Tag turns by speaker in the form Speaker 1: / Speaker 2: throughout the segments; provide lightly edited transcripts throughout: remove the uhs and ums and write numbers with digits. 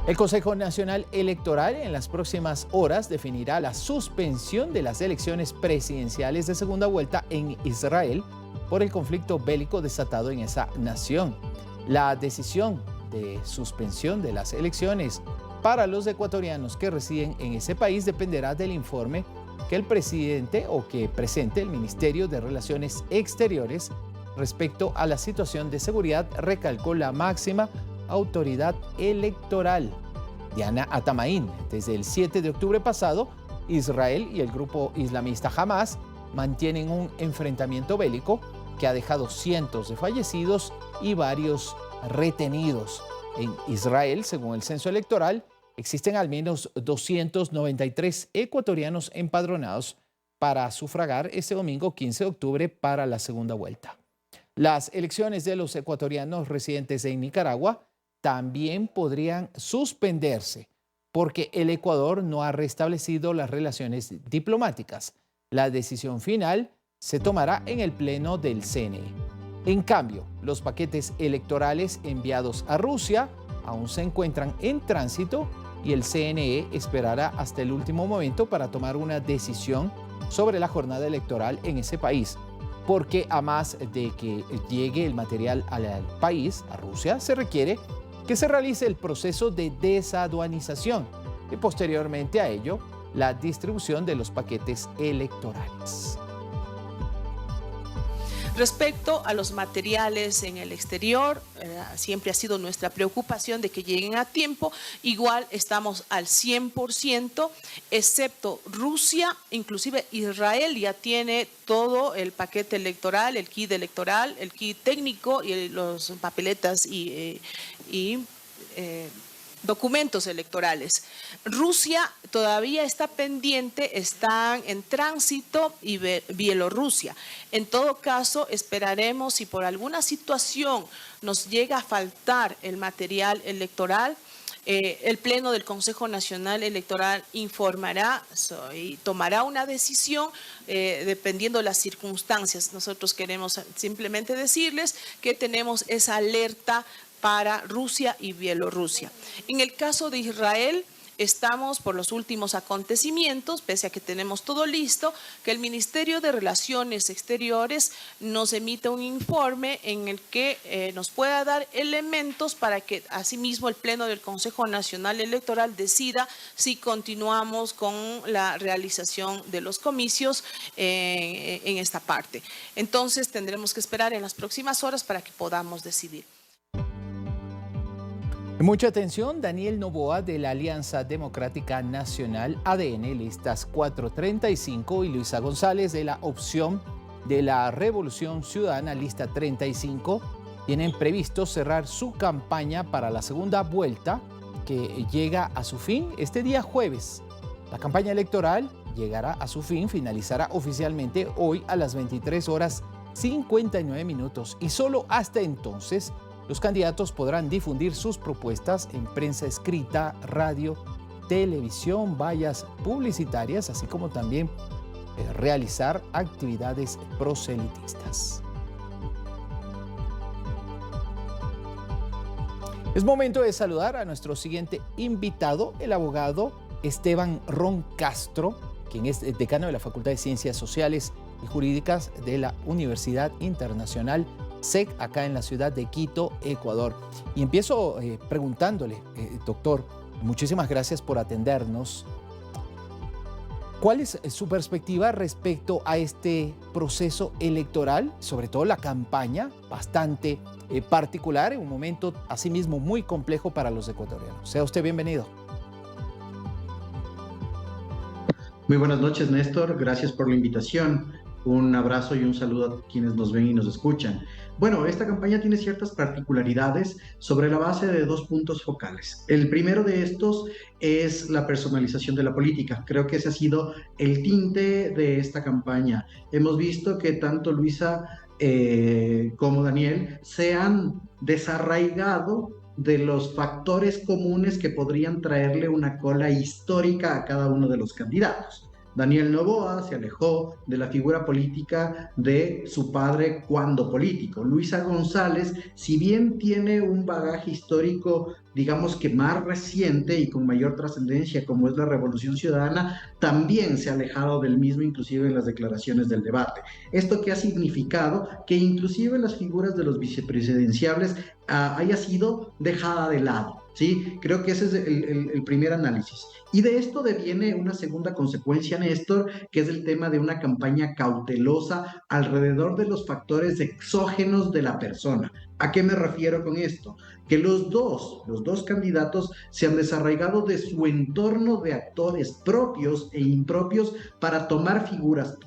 Speaker 1: El Consejo Nacional Electoral en las próximas horas definirá la suspensión de las elecciones presidenciales de segunda vuelta en Israel por el conflicto bélico desatado en esa nación. La decisión de suspensión de las elecciones para los ecuatorianos que residen en ese país dependerá del informe que el presidente o que presente el Ministerio de Relaciones Exteriores respecto a la situación de seguridad, recalcó la máxima autoridad electoral. Diana Atamaín, desde el 7 de octubre pasado, Israel y el grupo islamista Hamas mantienen un enfrentamiento bélico que ha dejado cientos de fallecidos y varios retenidos. En Israel, según el censo electoral, existen al menos 293 ecuatorianos empadronados para sufragar este domingo 15 de octubre para la segunda vuelta. Las elecciones de los ecuatorianos residentes en Nicaragua también podrían suspenderse porque el Ecuador no ha restablecido las relaciones diplomáticas. La decisión final se tomará en el pleno del CNE. En cambio, los paquetes electorales enviados a Rusia aún se encuentran en tránsito y el CNE esperará hasta el último momento para tomar una decisión sobre la jornada electoral en ese país, porque a más de que llegue el material al país, a Rusia, se requiere que se realice el proceso de desaduanización y posteriormente a ello la distribución de los paquetes electorales.
Speaker 2: Respecto a los materiales en el exterior, siempre ha sido nuestra preocupación de que lleguen a tiempo. Igual estamos al 100%, excepto Rusia, inclusive Israel ya tiene todo el paquete electoral, el kit técnico y los papeletas y documentos electorales. Rusia todavía está pendiente, están en tránsito y Bielorrusia. En todo caso, esperaremos si por alguna situación nos llega a faltar el material electoral, el Pleno del Consejo Nacional Electoral informará y tomará una decisión dependiendo de las circunstancias. Nosotros queremos simplemente decirles que tenemos esa alerta para Rusia y Bielorrusia. En el caso de Israel, estamos por los últimos acontecimientos, pese a que tenemos todo listo, que el Ministerio de Relaciones Exteriores nos emite un informe en el que nos pueda dar elementos para que asimismo el Pleno del Consejo Nacional Electoral decida si continuamos con la realización de los comicios en esta parte. Entonces tendremos que esperar en las próximas horas para que podamos decidir.
Speaker 1: Mucha atención, Daniel Noboa de la Alianza Democrática Nacional ADN, listas 435, y Luisa González de la Opción de la Revolución Ciudadana, lista 35, tienen previsto cerrar su campaña para la segunda vuelta que llega a su fin este día jueves. La campaña electoral llegará a su fin, finalizará oficialmente hoy a las 23 horas 59 minutos y solo hasta entonces los candidatos podrán difundir sus propuestas en prensa escrita, radio, televisión, vallas publicitarias, así como también realizar actividades proselitistas. Es momento de saludar a nuestro siguiente invitado, el abogado Esteban Ron Castro, quien es decano de la Facultad de Ciencias Sociales y Jurídicas de la Universidad Internacional SEC, acá en la ciudad de Quito, Ecuador. Y empiezo preguntándole, doctor, muchísimas gracias por atendernos. ¿Cuál es su perspectiva respecto a este proceso electoral, sobre todo la campaña, bastante particular, en un momento asimismo muy complejo para los ecuatorianos? Sea usted bienvenido.
Speaker 3: Muy buenas noches, Néstor. Gracias por la invitación. Un abrazo y un saludo a quienes nos ven y nos escuchan. Bueno, esta campaña tiene ciertas particularidades sobre la base de dos puntos focales. El primero de estos es la personalización de la política. Creo que ese ha sido el tinte de esta campaña. Hemos visto que tanto Luisa como Daniel se han desarraigado de los factores comunes que podrían traerle una cola histórica a cada uno de los candidatos. Daniel Noboa se alejó de la figura política de su padre cuando político. Luisa González, si bien tiene un bagaje histórico, digamos que más reciente y con mayor trascendencia, como es la Revolución Ciudadana, también se ha alejado del mismo, inclusive en las declaraciones del debate. ¿Esto qué ha significado? Que inclusive las figuras de los vicepresidenciables haya sido dejada de lado, ¿sí? Creo que ese es el primer análisis. Y de esto deviene una segunda consecuencia, Néstor, que es el tema de una campaña cautelosa alrededor de los factores exógenos de la persona. ¿A qué me refiero con esto? Que los dos candidatos se han desarraigado de su entorno de actores propios e impropios para tomar figuras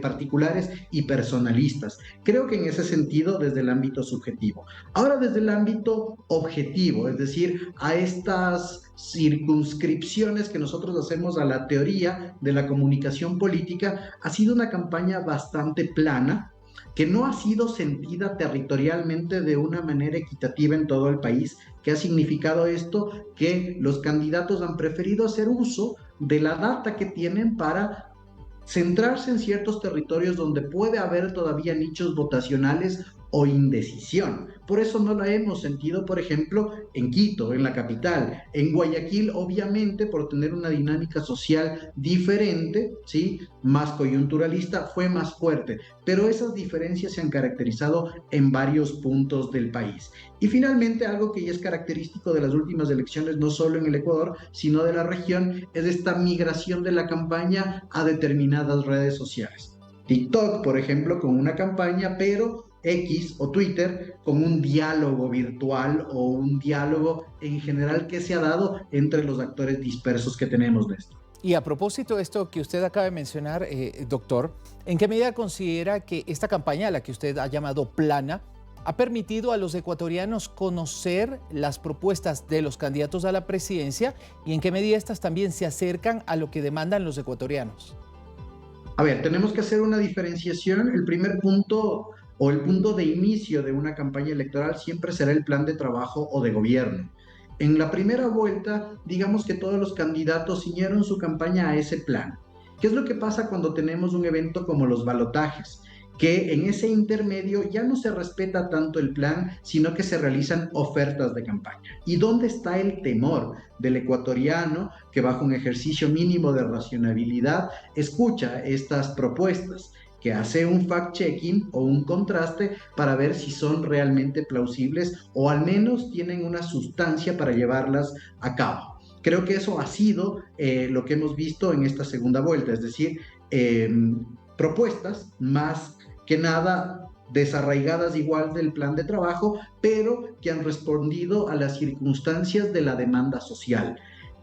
Speaker 3: particulares y personalistas. Creo que en ese sentido desde el ámbito subjetivo. Ahora desde el ámbito objetivo, es decir, a estas circunscripciones que nosotros hacemos a la teoría de la comunicación política, ha sido una campaña bastante plana, que no ha sido sentida territorialmente de una manera equitativa en todo el país. ¿Qué ha significado esto? Que los candidatos han preferido hacer uso de la data que tienen para centrarse en ciertos territorios donde puede haber todavía nichos votacionales o indecisión. Por eso no la hemos sentido, por ejemplo, en Quito, en la capital. En Guayaquil, obviamente, por tener una dinámica social diferente, ¿sí? Más coyunturalista, fue más fuerte. Pero esas diferencias se han caracterizado en varios puntos del país. Y finalmente, algo que ya es característico de las últimas elecciones, no solo en el Ecuador, sino de la región, es esta migración de la campaña a determinadas redes sociales. TikTok, por ejemplo, con una campaña, pero X o Twitter con un diálogo virtual o un diálogo en general que se ha dado entre los actores dispersos que tenemos de esto.
Speaker 1: Y a propósito de esto que usted acaba de mencionar, doctor, ¿en qué medida considera que esta campaña, a la que usted ha llamado plana, ha permitido a los ecuatorianos conocer las propuestas de los candidatos a la presidencia y en qué medida estas también se acercan a lo que demandan los ecuatorianos?
Speaker 3: A ver, tenemos que hacer una diferenciación. El primer punto o el punto de inicio de una campaña electoral siempre será el plan de trabajo o de gobierno. En la primera vuelta, digamos que todos los candidatos ciñeron su campaña a ese plan. ¿Qué es lo que pasa cuando tenemos un evento como los balotajes? Que en ese intermedio ya no se respeta tanto el plan, sino que se realizan ofertas de campaña. ¿Y dónde está el temor del ecuatoriano que bajo un ejercicio mínimo de racionalidad escucha estas propuestas? Que hace un fact-checking o un contraste para ver si son realmente plausibles o al menos tienen una sustancia para llevarlas a cabo. Creo que eso ha sido lo que hemos visto en esta segunda vuelta, es decir, propuestas más que nada desarraigadas igual del plan de trabajo, pero que han respondido a las circunstancias de la demanda social.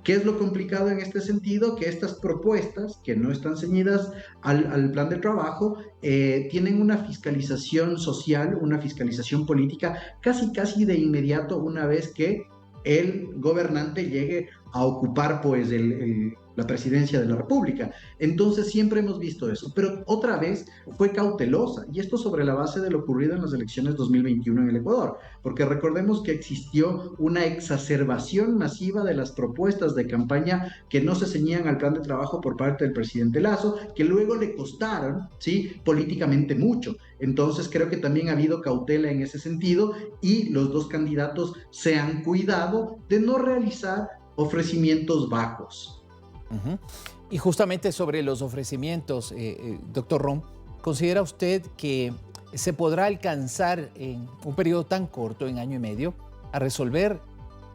Speaker 3: ¿Qué es lo complicado en este sentido? Que estas propuestas, que no están ceñidas al plan de trabajo, tienen una fiscalización social, una fiscalización política casi de inmediato una vez que el gobernante llegue a ocupar pues la presidencia de la República. Entonces siempre hemos visto eso, pero otra vez fue cautelosa, y esto sobre la base de lo ocurrido en las elecciones 2021 en el Ecuador, porque recordemos que existió una exacerbación masiva de las propuestas de campaña que no se ceñían al plan de trabajo por parte del presidente Lasso, que luego le costaron, ¿sí?, políticamente mucho. Entonces creo que también ha habido cautela en ese sentido y los dos candidatos se han cuidado de no realizar ofrecimientos bajos.
Speaker 1: Y justamente sobre los ofrecimientos, doctor Ron, ¿considera usted que se podrá alcanzar en un periodo tan corto, en año y medio, a resolver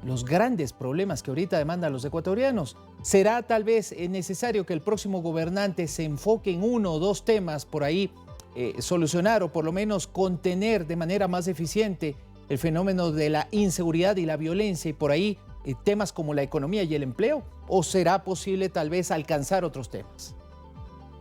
Speaker 1: los grandes problemas que ahorita demandan los ecuatorianos? ¿Será tal vez necesario que el próximo gobernante se enfoque en uno o dos temas por ahí, solucionar o por lo menos contener de manera más eficiente el fenómeno de la inseguridad y la violencia y por ahí temas como la economía y el empleo? ¿O será posible tal vez alcanzar otros temas?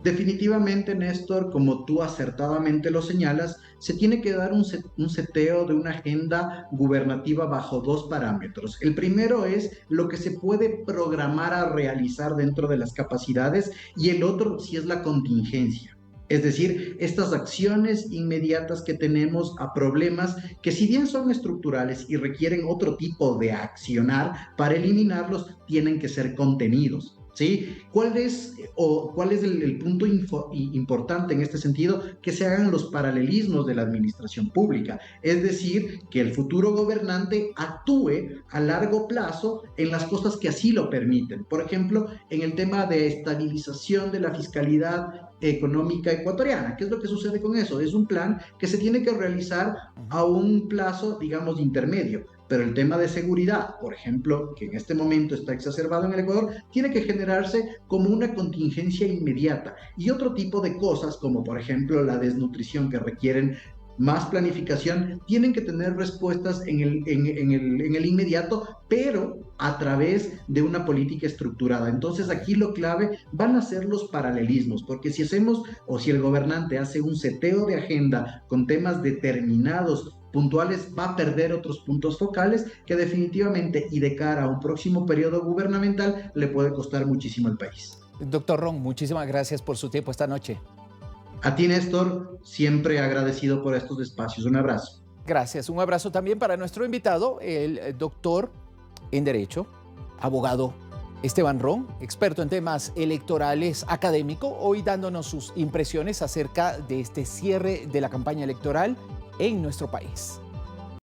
Speaker 3: Definitivamente, Néstor, como tú acertadamente lo señalas, se tiene que dar un seteo de una agenda gubernativa bajo dos parámetros. El primero es lo que se puede programar a realizar dentro de las capacidades y el otro sí es la contingencia. Es decir, estas acciones inmediatas que tenemos a problemas que si bien son estructurales y requieren otro tipo de accionar para eliminarlos, tienen que ser contenidos. ¿sí? ¿Cuál es el punto importante en este sentido? Que se hagan los paralelismos de la administración pública, es decir, que el futuro gobernante actúe a largo plazo en las cosas que así lo permiten. Por ejemplo, en el tema de estabilización de la fiscalidad económica ecuatoriana. ¿Qué es lo que sucede con eso? Es un plan que se tiene que realizar a un plazo, digamos, intermedio. Pero el tema de seguridad, por ejemplo, que en este momento está exacerbado en el Ecuador, tiene que generarse como una contingencia inmediata. Y otro tipo de cosas, como por ejemplo la desnutrición, que requieren más planificación, tienen que tener respuestas en el inmediato, pero a través de una política estructurada. Entonces aquí lo clave van a ser los paralelismos, porque si hacemos o si el gobernante hace un seteo de agenda con temas determinados, puntuales, va a perder otros puntos focales que definitivamente y de cara a un próximo periodo gubernamental le puede costar muchísimo al país.
Speaker 1: Doctor Ron, muchísimas gracias por su tiempo esta noche.
Speaker 3: A ti, Néstor, siempre agradecido por estos espacios. Un abrazo.
Speaker 1: Gracias. Un abrazo también para nuestro invitado, el doctor en Derecho, abogado Esteban Ron, experto en temas electorales académico, hoy dándonos sus impresiones acerca de este cierre de la campaña electoral en nuestro país.